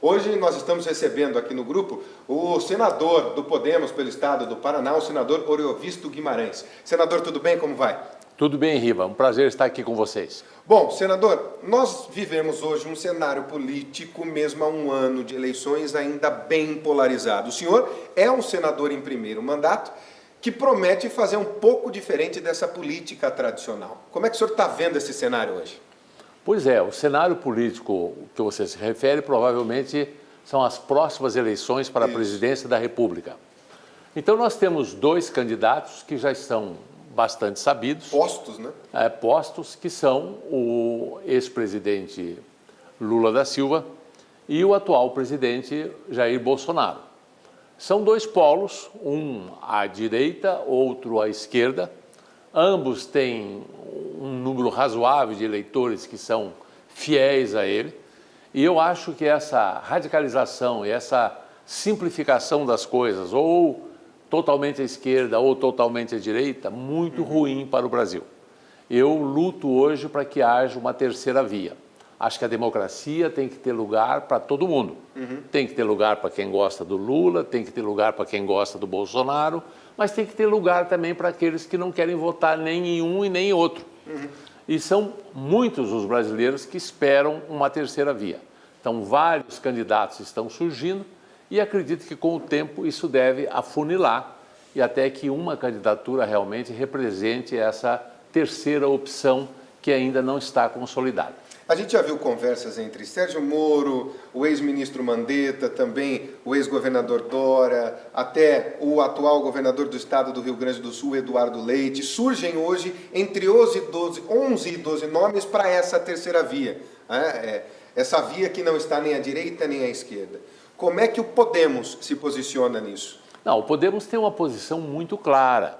Hoje nós estamos recebendo aqui no grupo o senador do Podemos pelo estado do Paraná, o senador Oriovisto Guimarães. Senador, tudo bem? Como vai? Tudo bem, Riva. Um prazer estar aqui com vocês. Bom, senador, nós vivemos hoje um cenário político, mesmo há um ano de eleições, ainda bem polarizado. O senhor é um senador em primeiro mandato que promete fazer um pouco diferente dessa política tradicional. Como é que o senhor está vendo esse cenário hoje? Pois é, o cenário político que você se refere provavelmente são as próximas eleições para a presidência da República. Então nós temos dois candidatos que já estão bastante sabidos. Postos, né? Postos, que são o ex-presidente Lula da Silva e o atual presidente Jair Bolsonaro. São dois polos, um à direita, outro à esquerda. Ambos têm um número razoável de eleitores que são fiéis a ele. E eu acho que essa radicalização e essa simplificação das coisas, ou totalmente à esquerda ou totalmente à direita, muito ruim para o Brasil. Eu luto hoje para que haja uma terceira via. Acho que a democracia tem que ter lugar para todo mundo. Tem que ter lugar para quem gosta do Lula, tem que ter lugar para quem gosta do Bolsonaro, mas tem que ter lugar também para aqueles que não querem votar nem em um e nem em outro. E são muitos os brasileiros que esperam uma terceira via. Então, vários candidatos estão surgindo e acredito que com o tempo isso deve afunilar e até que uma candidatura realmente represente essa terceira opção que ainda não está consolidada. A gente já viu conversas entre Sérgio Moro, o ex-ministro Mandetta, também o ex-governador Dória, até o atual governador do estado do Rio Grande do Sul, Eduardo Leite. Surgem hoje entre 11 e 12 nomes para essa terceira via. Essa via que não está nem à direita nem à esquerda. Como é que o Podemos se posiciona nisso? Não, o Podemos tem uma posição muito clara.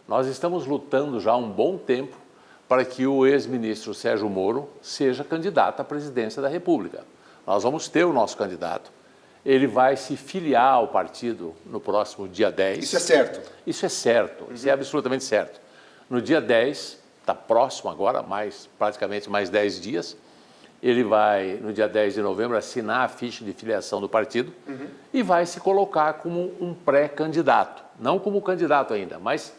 Nós estamos lutando já há um bom tempo para que o ex-ministro Sérgio Moro seja candidato à presidência da República. Nós vamos ter o nosso candidato. Ele vai se filiar ao partido no próximo dia 10. Isso é certo? Isso é certo, isso é absolutamente certo. No dia 10, está próximo agora, praticamente mais 10 dias, ele vai, no dia 10 de novembro, assinar a ficha de filiação do partido e vai se colocar como um pré-candidato. Não como candidato ainda, mas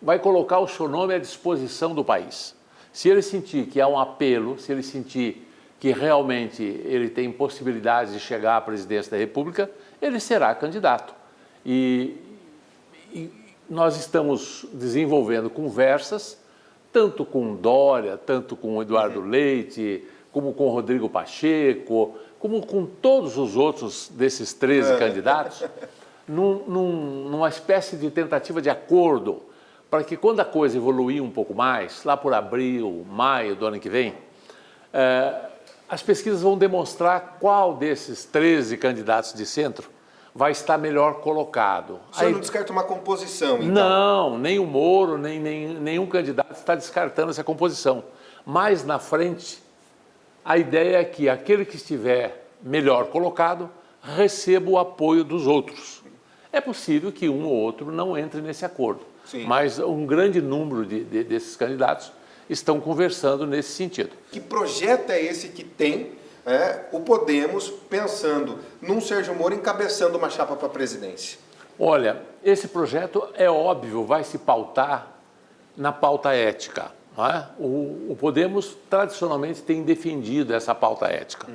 vai colocar o seu nome à disposição do país. Se ele sentir que há um apelo, se ele sentir que realmente ele tem possibilidades de chegar à presidência da República, ele será candidato. E nós estamos desenvolvendo conversas, tanto com Dória, tanto com Eduardo Leite, como com Rodrigo Pacheco, como com todos os outros desses 13 candidatos, numa espécie de tentativa de acordo, para que quando a coisa evoluir um pouco mais, lá por abril, maio do ano que vem, as pesquisas vão demonstrar qual desses 13 candidatos de centro vai estar melhor colocado. O senhor não descarta uma composição, então? Não, nem o Moro, nem nenhum candidato está descartando essa composição. Mais na frente, a ideia é que aquele que estiver melhor colocado receba o apoio dos outros. É possível que um ou outro não entre nesse acordo, mas um grande número desses candidatos estão conversando nesse sentido. Que projeto é esse que tem o Podemos pensando num Sérgio Moro encabeçando uma chapa para a presidência? Olha, esse projeto é óbvio, vai se pautar na pauta ética. O Podemos tradicionalmente tem defendido essa pauta ética.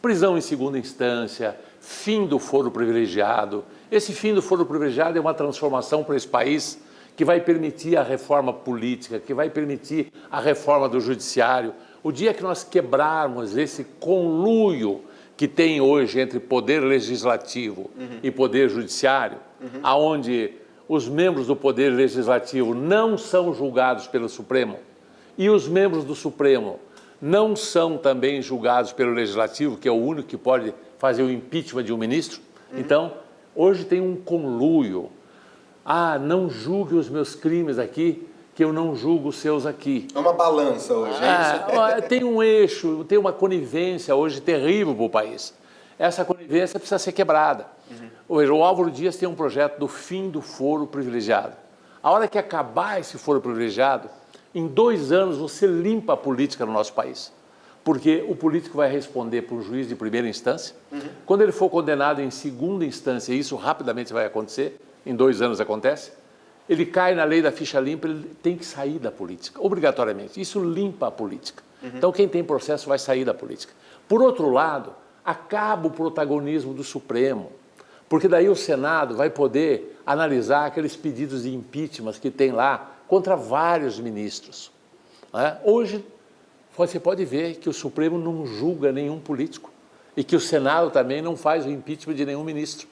Prisão em segunda instância, fim do foro privilegiado. Esse fim do foro privilegiado é uma transformação para esse país que vai permitir a reforma política, que vai permitir a reforma do judiciário. O dia que nós quebrarmos esse conluio que tem hoje entre poder legislativo e poder judiciário, aonde os membros do poder legislativo não são julgados pelo Supremo, e os membros do Supremo não são também julgados pelo Legislativo, que é o único que pode fazer o impeachment de um ministro. Então, hoje tem um conluio. Não julgue os meus crimes aqui, que eu não julgo os seus aqui. É uma balança hoje, é isso? Tem um eixo, tem uma conivência hoje terrível para o país. Essa conivência precisa ser quebrada. O Álvaro Dias tem um projeto do fim do foro privilegiado. A hora que acabar esse foro privilegiado, Em 2 anos você limpa a política no nosso país. Porque o político vai responder para um juiz de primeira instância. Quando ele for condenado em segunda instância, e isso rapidamente vai acontecer, em 2 anos acontece, ele cai na lei da ficha limpa, ele tem que sair da política, obrigatoriamente. Isso limpa a política. Então, quem tem processo vai sair da política. Por outro lado, acaba o protagonismo do Supremo, porque daí o Senado vai poder analisar aqueles pedidos de impeachment que tem lá contra vários ministros. Hoje, você pode ver que o Supremo não julga nenhum político e que o Senado também não faz o impeachment de nenhum ministro.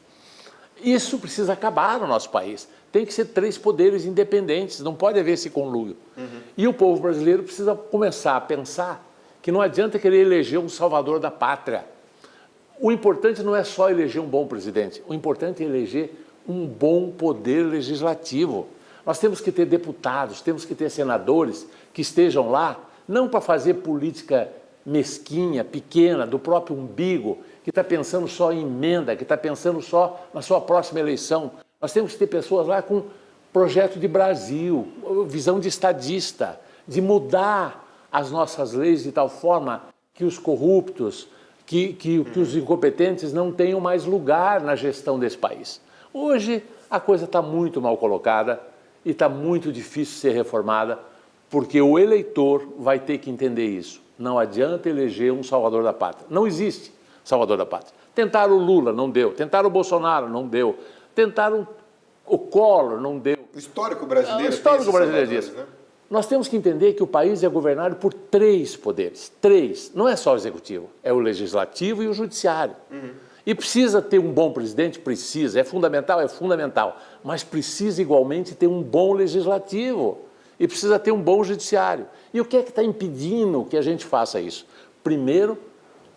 Isso precisa acabar no nosso país. Tem que ser 3 poderes independentes, não pode haver esse conluio. E o povo brasileiro precisa começar a pensar que não adianta querer eleger um salvador da pátria. O importante não é só eleger um bom presidente, o importante é eleger um bom poder legislativo. Nós temos que ter deputados, temos que ter senadores que estejam lá, não para fazer política mesquinha, pequena, do próprio umbigo, que está pensando só em emenda, que está pensando só na sua próxima eleição. Nós temos que ter pessoas lá com projeto de Brasil, visão de estadista, de mudar as nossas leis de tal forma que os corruptos, que os incompetentes não tenham mais lugar na gestão desse país. Hoje a coisa está muito mal colocada e está muito difícil ser reformada, porque o eleitor vai ter que entender isso. Não adianta eleger um salvador da pátria. Não existe salvador da pátria. Tentaram o Lula, não deu. Tentaram o Bolsonaro, não deu. Tentaram o Collor, não deu. O histórico brasileiro, diz. Né? Nós temos que entender que o país é governado por 3 poderes. 3. Não é só o executivo, é o legislativo e o judiciário. E precisa ter um bom presidente? Precisa. É fundamental? É fundamental. Mas precisa igualmente ter um bom legislativo. E precisa ter um bom judiciário. E o que é que está impedindo que a gente faça isso? Primeiro,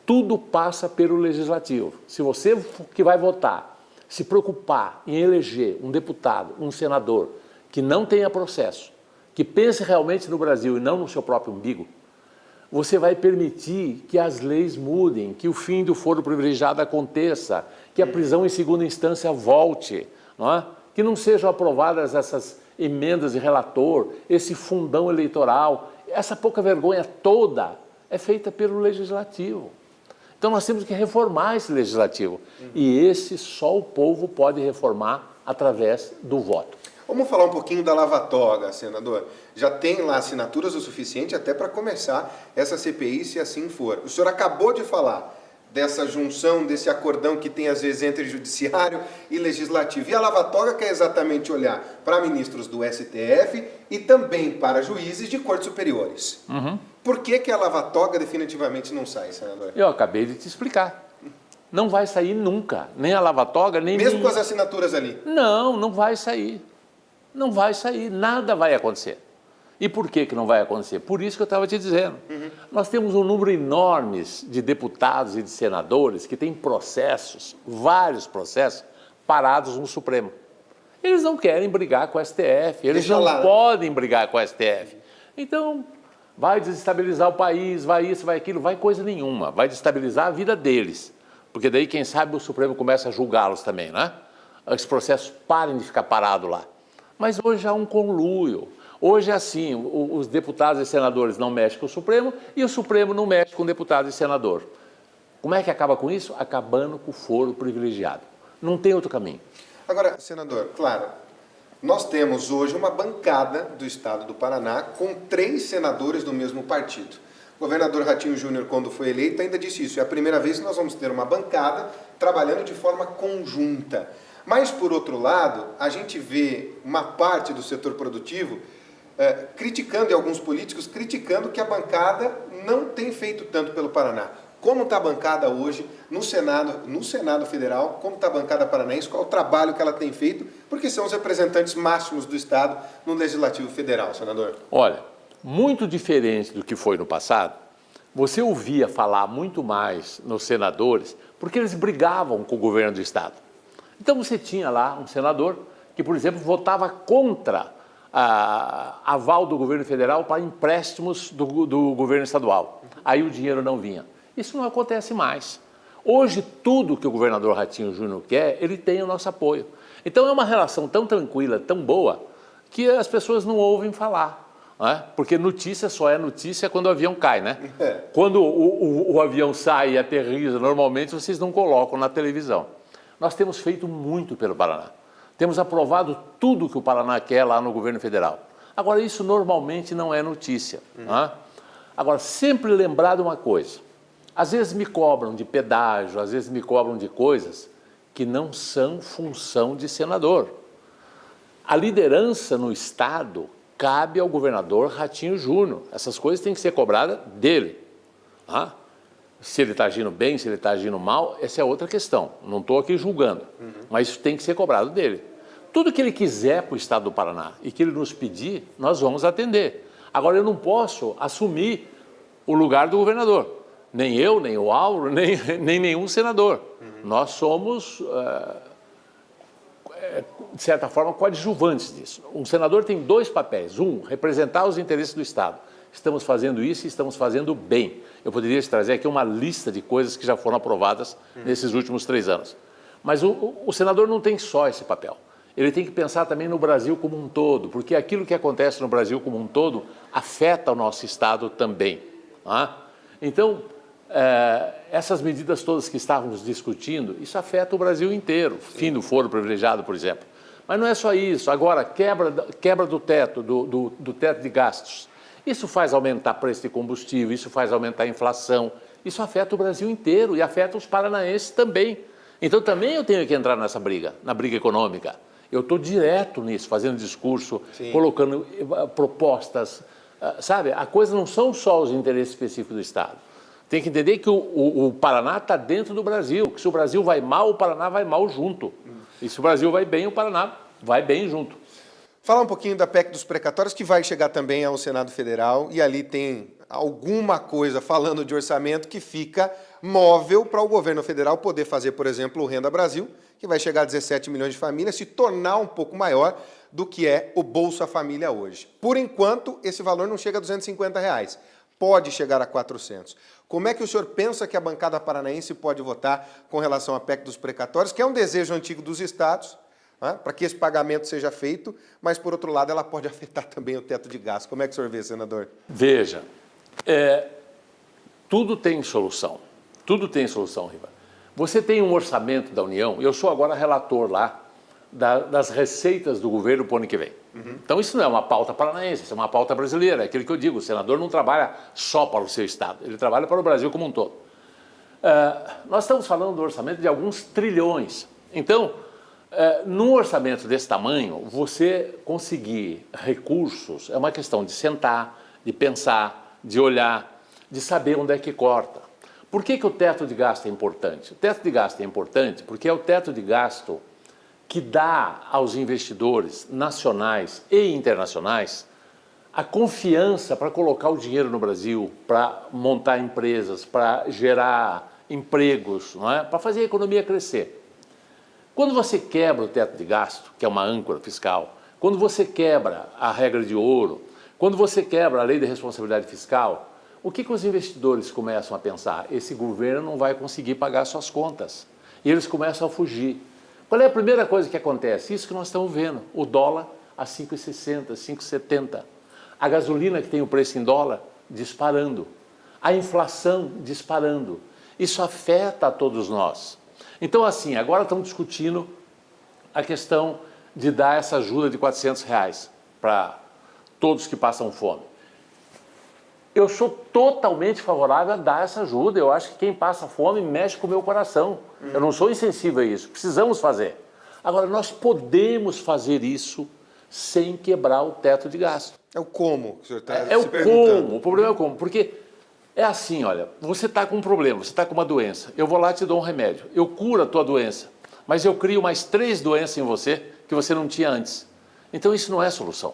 tudo passa pelo legislativo. Se você que vai votar se preocupar em eleger um deputado, um senador, que não tenha processo, que pense realmente no Brasil e não no seu próprio umbigo, você vai permitir que as leis mudem, que o fim do foro privilegiado aconteça, que a prisão em segunda instância volte, não é? Que não sejam aprovadas essas emendas de relator, esse fundão eleitoral, essa pouca vergonha toda é feita pelo legislativo. Então nós temos que reformar esse legislativo e esse só o povo pode reformar através do voto. Vamos falar um pouquinho da lava-toga, senador. Já tem lá assinaturas o suficiente até para começar essa CPI, se assim for. O senhor acabou de falar dessa junção, desse acordão que tem às vezes entre judiciário e legislativo. E a lava-toga quer exatamente olhar para ministros do STF e também para juízes de cortes superiores. Por que a lava-toga definitivamente não sai, senador? Eu acabei de te explicar. Não vai sair nunca, nem a lava-toga, nem... Mesmo com as assinaturas ali? Não, não vai sair. Não vai sair, nada vai acontecer. E por que não vai acontecer? Por isso que eu estava te dizendo. Nós temos um número enorme de deputados e de senadores que têm processos, vários processos, parados no Supremo. Eles não querem brigar com o STF, eles não podem brigar com o STF. Então, vai desestabilizar o país, vai isso, vai aquilo, vai coisa nenhuma. Vai desestabilizar a vida deles. Porque daí, quem sabe, o Supremo começa a julgá-los também, né? Os processos parem de ficar parados lá. Mas hoje há um conluio. Hoje é assim, os deputados e senadores não mexem com o Supremo e o Supremo não mexe com deputado e senador. Como é que acaba com isso? Acabando com o foro privilegiado. Não tem outro caminho. Agora, senador, claro, nós temos hoje uma bancada do estado do Paraná com 3 senadores do mesmo partido. O governador Ratinho Júnior, quando foi eleito, ainda disse isso. É a primeira vez que nós vamos ter uma bancada trabalhando de forma conjunta. Mas, por outro lado, a gente vê uma parte do setor produtivo criticando, e alguns políticos criticando que a bancada não tem feito tanto pelo Paraná. Como está a bancada hoje no Senado Federal? Como está a bancada paranaense? Qual o trabalho que ela tem feito? Porque são os representantes máximos do Estado no Legislativo Federal, senador. Olha, muito diferente do que foi no passado, você ouvia falar muito mais nos senadores porque eles brigavam com o governo do Estado. Então você tinha lá um senador que, por exemplo, votava contra aval do governo federal para empréstimos do governo estadual. Aí o dinheiro não vinha. Isso não acontece mais. Hoje, tudo que o governador Ratinho Júnior quer, ele tem o nosso apoio. Então é uma relação tão tranquila, tão boa, que as pessoas não ouvem falar. né? Porque notícia só é notícia quando o avião cai, né? Quando o avião sai e aterriza, normalmente vocês não colocam na televisão. Nós temos feito muito pelo Paraná. Temos aprovado tudo que o Paraná quer lá no governo federal. Agora, isso normalmente não é notícia. Né? Agora, sempre lembrar de uma coisa. Às vezes me cobram de pedágio, às vezes me cobram de coisas que não são função de senador. A liderança no Estado cabe ao governador Ratinho Júnior. Essas coisas têm que ser cobradas dele. Tá? Se ele está agindo bem, se ele está agindo mal, essa é outra questão. Não estou aqui julgando, mas isso tem que ser cobrado dele. Tudo que ele quiser para o Estado do Paraná e que ele nos pedir, nós vamos atender. Agora, eu não posso assumir o lugar do governador. Nem eu, nem o Auro, nem nenhum senador. Nós somos, de certa forma, coadjuvantes disso. Um senador tem dois papéis. Um, representar os interesses do Estado. Estamos fazendo isso e estamos fazendo bem. Eu poderia te trazer aqui uma lista de coisas que já foram aprovadas nesses últimos 3 anos. Mas o senador não tem só esse papel. Ele tem que pensar também no Brasil como um todo, porque aquilo que acontece no Brasil como um todo afeta o nosso Estado também. Tá? Então, essas medidas todas que estávamos discutindo, isso afeta o Brasil inteiro. Fim do foro privilegiado, por exemplo. Mas não é só isso. Agora, quebra do teto, do teto de gastos. Isso faz aumentar o preço de combustível, isso faz aumentar a inflação. Isso afeta o Brasil inteiro e afeta os paranaenses também. Então, também eu tenho que entrar nessa briga, na briga econômica. Eu estou direto nisso, fazendo discurso, colocando propostas, sabe? A coisa não são só os interesses específicos do Estado. Tem que entender que o Paraná está dentro do Brasil, que se o Brasil vai mal, o Paraná vai mal junto. E se o Brasil vai bem, o Paraná vai bem junto. Falar um pouquinho da PEC dos precatórios, que vai chegar também ao Senado Federal, e ali tem alguma coisa falando de orçamento que fica móvel para o governo federal poder fazer, por exemplo, o Renda Brasil, que vai chegar a 17 milhões de famílias, se tornar um pouco maior do que é o Bolsa Família hoje. Por enquanto, esse valor não chega a R$250, pode chegar a 400. Como é que o senhor pensa que a bancada paranaense pode votar com relação à PEC dos precatórios, que é um desejo antigo dos estados, para que esse pagamento seja feito, mas, por outro lado, ela pode afetar também o teto de gastos. Como é que o senhor vê, senador? Veja, tudo tem solução. Tudo tem solução, Riva. Você tem um orçamento da União, eu sou agora relator lá das receitas do governo para o ano que vem. Então, isso não é uma pauta paranaense, isso é uma pauta brasileira. É aquilo que eu digo, o senador não trabalha só para o seu estado, ele trabalha para o Brasil como um todo. Nós estamos falando do orçamento de alguns trilhões. Então, num orçamento desse tamanho, você conseguir recursos é uma questão de sentar, de pensar, de olhar, de saber onde é que corta. Por que o teto de gasto é importante? O teto de gasto é importante porque é o teto de gasto que dá aos investidores nacionais e internacionais a confiança para colocar o dinheiro no Brasil, para montar empresas, para gerar empregos, não é? Para fazer a economia crescer. Quando você quebra o teto de gasto, que é uma âncora fiscal, quando você quebra a regra de ouro, quando você quebra a lei de responsabilidade fiscal, o que os investidores começam a pensar? Esse governo não vai conseguir pagar suas contas. E eles começam a fugir. Qual é a primeira coisa que acontece? Isso que nós estamos vendo. O dólar a 5,60, 5,70. A gasolina que tem o preço em dólar disparando. A inflação disparando. Isso afeta a todos nós. Então, assim, agora estamos discutindo a questão de dar essa ajuda de R$400 para todos que passam fome. Eu sou totalmente favorável a dar essa ajuda. Eu acho que quem passa fome mexe com o meu coração. Eu não sou insensível a isso. Precisamos fazer. Agora, nós podemos fazer isso sem quebrar o teto de gasto. É o como que o senhor está É o como. O problema é o como. Porque é assim, olha, você está com um problema, você está com uma doença. Eu vou lá e te dou um remédio. Eu curo a tua doença. Mas eu crio mais 3 doenças em você que você não tinha antes. Então, isso não é solução.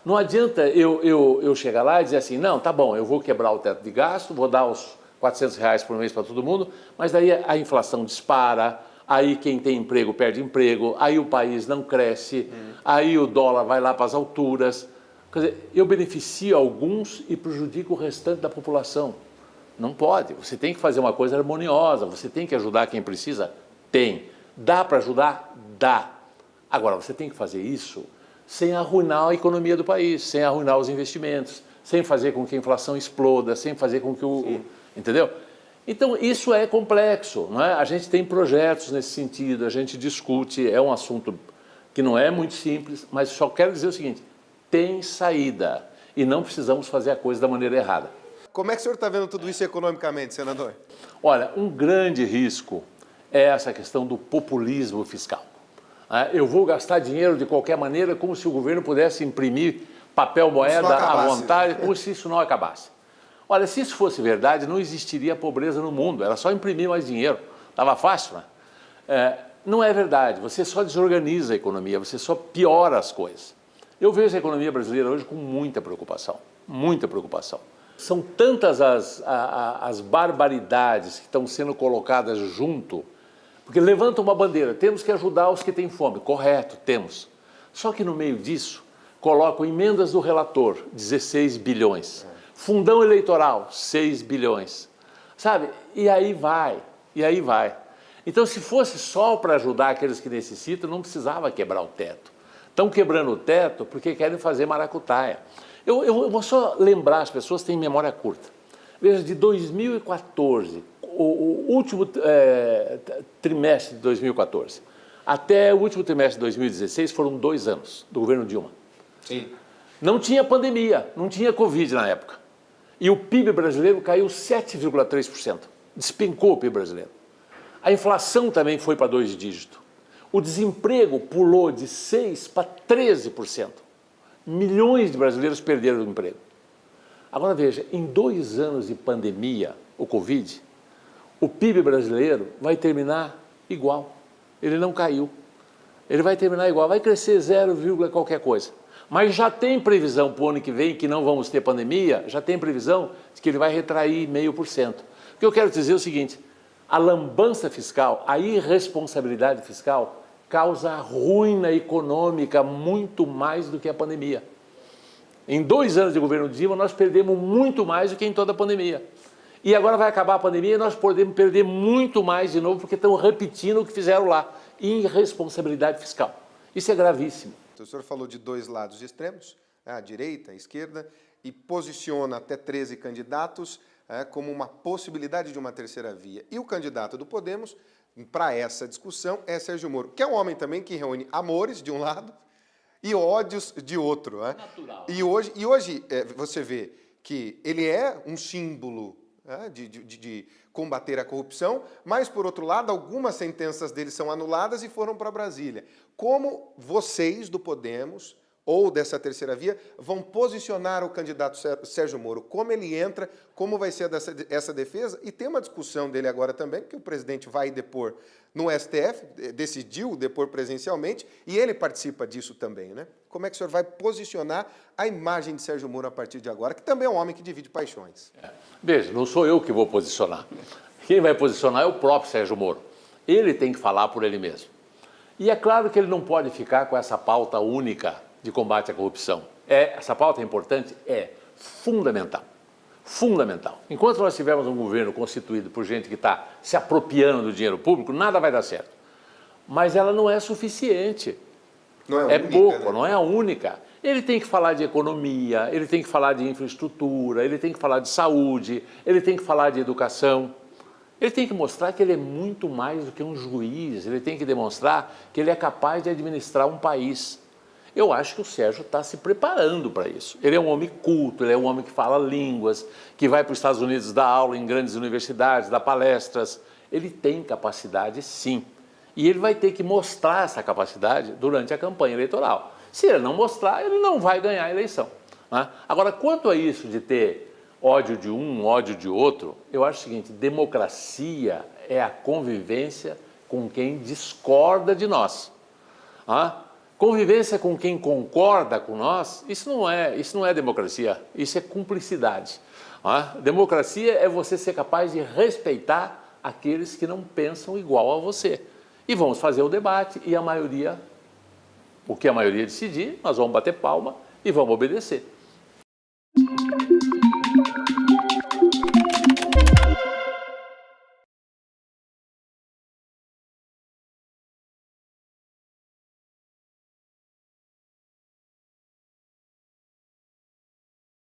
Não adianta eu chegar lá e dizer assim, não, tá bom, eu vou quebrar o teto de gasto, vou dar os R$400 por mês para todo mundo, mas daí a inflação dispara, aí quem tem emprego perde emprego, aí o país não cresce, aí o dólar vai lá para as alturas. Quer dizer, eu beneficio alguns e prejudico o restante da população. Não pode, você tem que fazer uma coisa harmoniosa, você tem que ajudar quem precisa? Tem. Dá para ajudar? Dá. Agora, você tem que fazer isso sem arruinar a economia do país, sem arruinar os investimentos, sem fazer com que a inflação exploda, sem fazer com que o... Entendeu? Então, isso é complexo, não é? A gente tem projetos nesse sentido, a gente discute, é um assunto que não é muito simples, mas só quero dizer o seguinte, tem saída e não precisamos fazer a coisa da maneira errada. Como é que o senhor está vendo tudo isso economicamente, senador? Olha, um grande risco é essa questão do populismo fiscal. Eu vou gastar dinheiro de qualquer maneira, como se o governo pudesse imprimir papel moeda à vontade, como se isso não acabasse. Olha, se isso fosse verdade, não existiria pobreza no mundo, era só imprimir mais dinheiro, estava fácil, né? Não é verdade, você só desorganiza a economia, você só piora as coisas. Eu vejo a economia brasileira hoje com muita preocupação, muita preocupação. São tantas as barbaridades que estão sendo colocadas junto, porque levantam uma bandeira, temos que ajudar os que têm fome, correto, temos. Só que no meio disso, colocam emendas do relator, 16 bilhões. Fundão eleitoral, 6 bilhões. Sabe? E aí vai, e aí vai. Então, se fosse só para ajudar aqueles que necessitam, não precisava quebrar o teto. Estão quebrando o teto porque querem fazer maracutaia. Eu vou só lembrar, as pessoas têm memória curta. Veja, de 2014, o último trimestre de 2014, até o último trimestre de 2016, foram 2 anos do governo Dilma. Sim. Não tinha pandemia, não tinha Covid na época. E o PIB brasileiro caiu 7,3%. Despencou o PIB brasileiro. A inflação também foi para 2 dígitos. O desemprego pulou de 6% para 13%. Milhões de brasileiros perderam o emprego. Agora veja, em 2 anos de pandemia, o Covid, o PIB brasileiro vai terminar igual. Ele não caiu. Ele vai terminar igual, vai crescer 0, qualquer coisa. Mas já tem previsão para o ano que vem, que não vamos ter pandemia, já tem previsão de que ele vai retrair 0,5%. O que eu quero dizer é o seguinte, a lambança fiscal, a irresponsabilidade fiscal, causa ruína econômica muito mais do que a pandemia. Em 2 anos de governo Dilma, nós perdemos muito mais do que em toda a pandemia. E agora vai acabar a pandemia e nós podemos perder muito mais de novo, porque estão repetindo o que fizeram lá. Irresponsabilidade fiscal. Isso é gravíssimo. O senhor falou de 2 lados extremos, a direita, a esquerda, e posiciona até 13 candidatos como uma possibilidade de uma terceira via. E o candidato do Podemos, para essa discussão, é Sérgio Moro, que é um homem também que reúne amores de um lado e ódios de outro. Natural. E hoje você vê que ele é um símbolo de combater a corrupção, mas, por outro lado, algumas sentenças dele são anuladas e foram para Brasília. Como vocês do Podemos, ou dessa terceira via, vão posicionar o candidato Sérgio Moro? Como ele entra, como vai ser essa defesa? E tem uma discussão dele agora também, que o presidente vai depor no STF, decidiu depor presencialmente, e ele participa disso também, né? Como é que o senhor vai posicionar a imagem de Sérgio Moro a partir de agora, que também é um homem que divide paixões? Veja, não sou eu que vou posicionar. Quem vai posicionar é o próprio Sérgio Moro. Ele tem que falar por ele mesmo. E é claro que ele não pode ficar com essa pauta única de combate à corrupção. Essa pauta é importante? É fundamental. Fundamental. Enquanto nós tivermos um governo constituído por gente que está se apropriando do dinheiro público, nada vai dar certo. Mas ela não é suficiente. Não é única, pouco, né? Não é a única. Ele tem que falar de economia, ele tem que falar de infraestrutura, ele tem que falar de saúde, ele tem que falar de educação. Ele tem que mostrar que ele é muito mais do que um juiz, ele tem que demonstrar que ele é capaz de administrar um país. Eu acho que o Sérgio está se preparando para isso. Ele é um homem culto, ele é um homem que fala línguas, que vai para os Estados Unidos dar aula em grandes universidades, dar palestras. Ele tem capacidade, sim. E ele vai ter que mostrar essa capacidade durante a campanha eleitoral. Se ele não mostrar, ele não vai ganhar a eleição, né? Agora, quanto a isso de ter ódio de um, ódio de outro, eu acho o seguinte, democracia é a convivência com quem discorda de nós. Convivência com quem concorda com nós, isso não é democracia, isso é cumplicidade. Democracia é você ser capaz de respeitar aqueles que não pensam igual a você. E vamos fazer o debate e o que a maioria decidir, nós vamos bater palma e vamos obedecer.